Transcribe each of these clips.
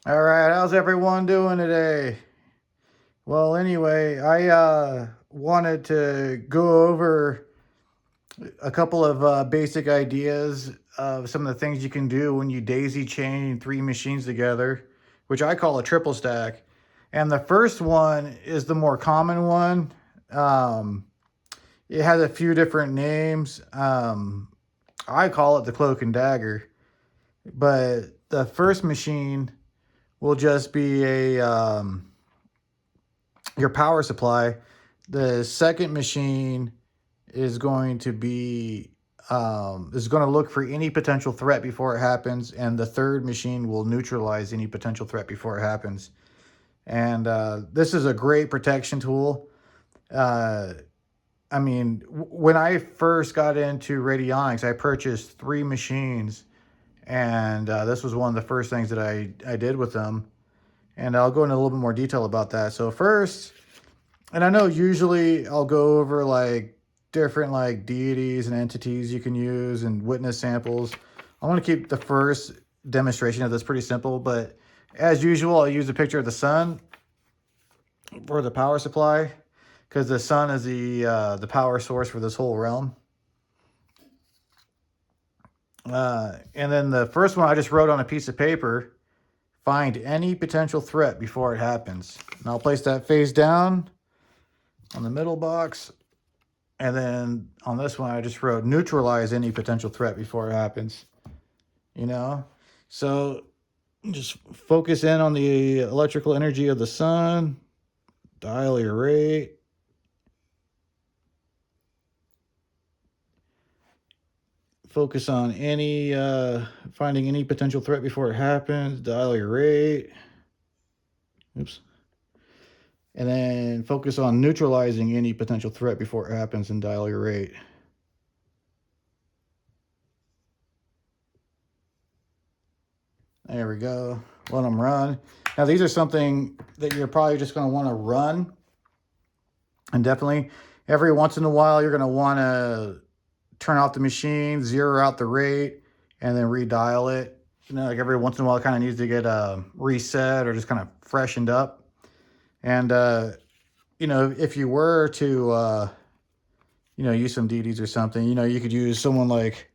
All right, how's everyone doing today? Well, anyway, I wanted to go over a couple of basic ideas of some of the things you can do when you daisy chain three machines together, which I call a triple stack. And the first one is the more common one. Um, it has a few different names. I call it the cloak and dagger, but the first machine will just be your power supply. The second machine is going to be is going to look for any potential threat before it happens, and the third machine will neutralize any potential threat before it happens. And this is a great protection tool. Uh, I mean, when I first got into radionics, I purchased three machines, and this was one of the first things that I did with them. And I'll go into a little bit more detail about that. So first, and I know usually I'll go over like different like deities and entities you can use and witness samples. I want to keep the first demonstration of this pretty simple, but as usual, I'll use a picture of the sun for the power supply because the sun is the power source for this whole realm. And then the first one I just wrote on a piece of paper, find any potential threat before it happens. And I'll place that face down on the middle box. And then on this one, I just wrote neutralize any potential threat before it happens. You know? So just focus in on the electrical energy of the sun, dial your rate. Focus on any, finding any potential threat before it happens, dial your rate. Oops. And then focus on neutralizing any potential threat before it happens and dial your rate. There we go. Let them run. Now, these are something that you're probably just going to want to run. And definitely every once in a while, you're going to want to turn off the machine, zero out the rate, and then redial it. You know, like every once in a while, it kind of needs to get reset or just kind of freshened up. And, you know, if you were to, you know, use some deities or something, you know, you could use someone like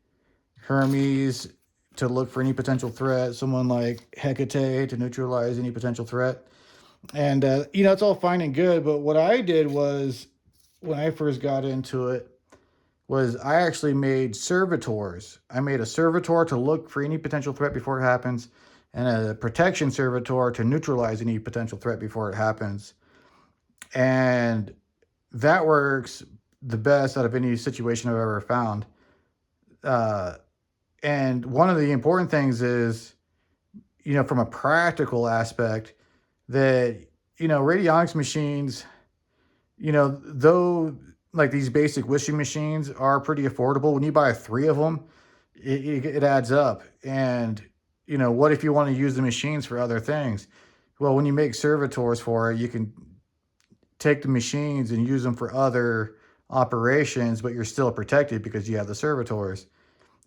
Hermes to look for any potential threat, someone like Hecate to neutralize any potential threat. And, you know, it's all fine and good. But what I did was, when I first got into it, was I actually made servitors. I made a servitor to look for any potential threat before it happens, and a protection servitor to neutralize any potential threat before it happens. And that works the best out of any situation I've ever found. And one of the important things is, you know, from a practical aspect, that, you know, radionics machines, you know, though like these basic wishing machines are pretty affordable, when you buy three of them, it adds up. And, you know, what if you want to use the machines for other things? Well, when you make servitors for it, you can take the machines and use them for other operations, but you're still protected because you have the servitors.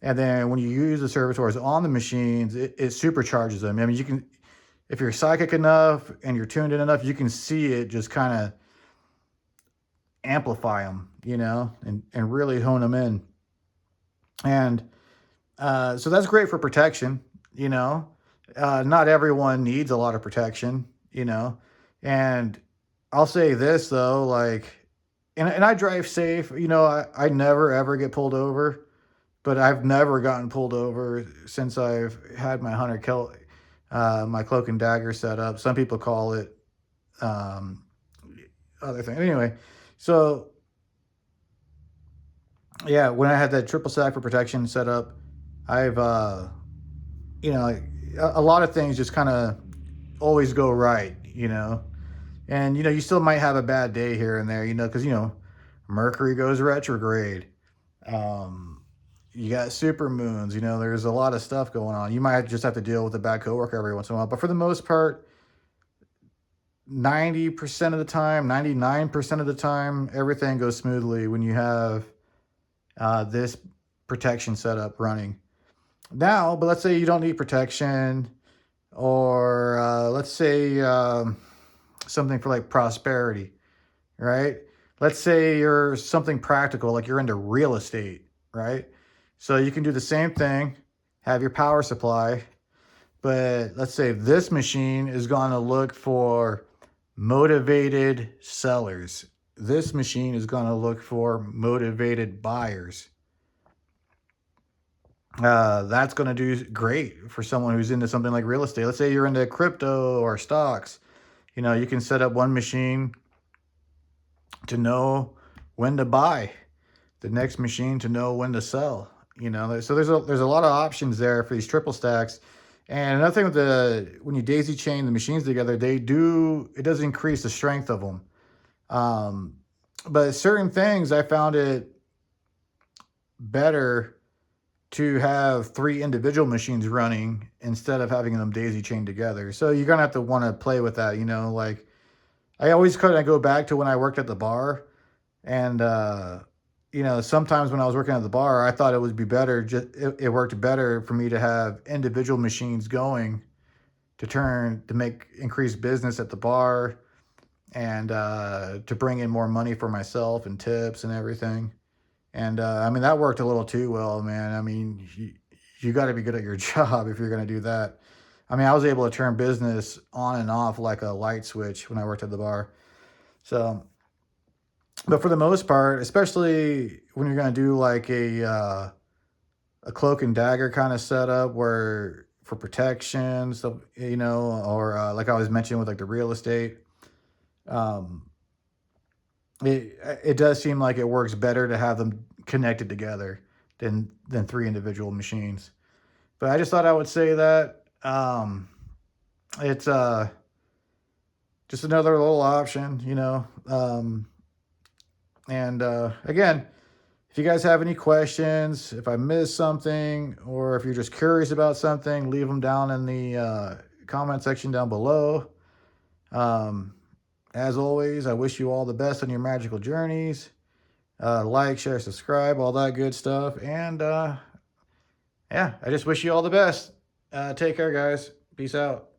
And then when you use the servitors on the machines, it supercharges them. I mean, you can, if you're psychic enough and you're tuned in enough, you can see it just kind of amplify them, you know, and really hone them in. And so that's great for protection, you know. Not everyone needs a lot of protection, you know. And I'll say this, though, like, and I drive safe, you know, I never ever get pulled over. But I've never gotten pulled over since I've had my hunter kill, my cloak and dagger set up. Some people call it other thing. Anyway, so yeah, when I had that triple stack for protection set up, I've you know, a lot of things just kind of always go right, you know. And you know, you still might have a bad day here and there, you know, because you know, Mercury goes retrograde. Um, you got super moons, you know, there's a lot of stuff going on. You might just have to deal with a bad coworker every once in a while, but for the most part, 90% of the time, 99% of the time, everything goes smoothly when you have this protection setup running. Now, but let's say you don't need protection. or let's say something for like prosperity, right? Let's say you're something practical, like you're into real estate, right? So you can do the same thing, have your power supply, but let's say this machine is going to look for motivated sellers. This machine is going to look for motivated buyers. That's going to do great for someone who's into something like real estate. Let's say you're into crypto or stocks. You know, you can set up one machine to know when to buy, the next machine to know when to sell. You know, so there's a lot of options there for these triple stacks. And another thing with when you daisy chain the machines together, it does increase the strength of them. But certain things I found it better to have 3 individual machines running instead of having them daisy chained together. So you're gonna have to want to play with that, you know. Like I always kind of go back to when I worked at the bar, and you know, sometimes when I was working at the bar, I thought it would be better. It worked better for me to have individual machines going to make increased business at the bar, and to bring in more money for myself and tips and everything. And I mean, that worked a little too well, man. I mean, you got to be good at your job if you're going to do that. I mean, I was able to turn business on and off like a light switch when I worked at the bar. So, but for the most part, especially when you're going to do like a cloak and dagger kind of setup where for protection, so you know, or like I was mentioning with like the real estate, um, it does seem like it works better to have them connected together than 3 individual machines. But I just thought I would say that it's just another little option, you know. And again, if you guys have any questions, if I missed something, or if you're just curious about something, leave them down in the comment section down below. As always, I wish you all the best on your magical journeys. Like, share, subscribe, all that good stuff. And yeah, I just wish you all the best. Take care, guys. Peace out.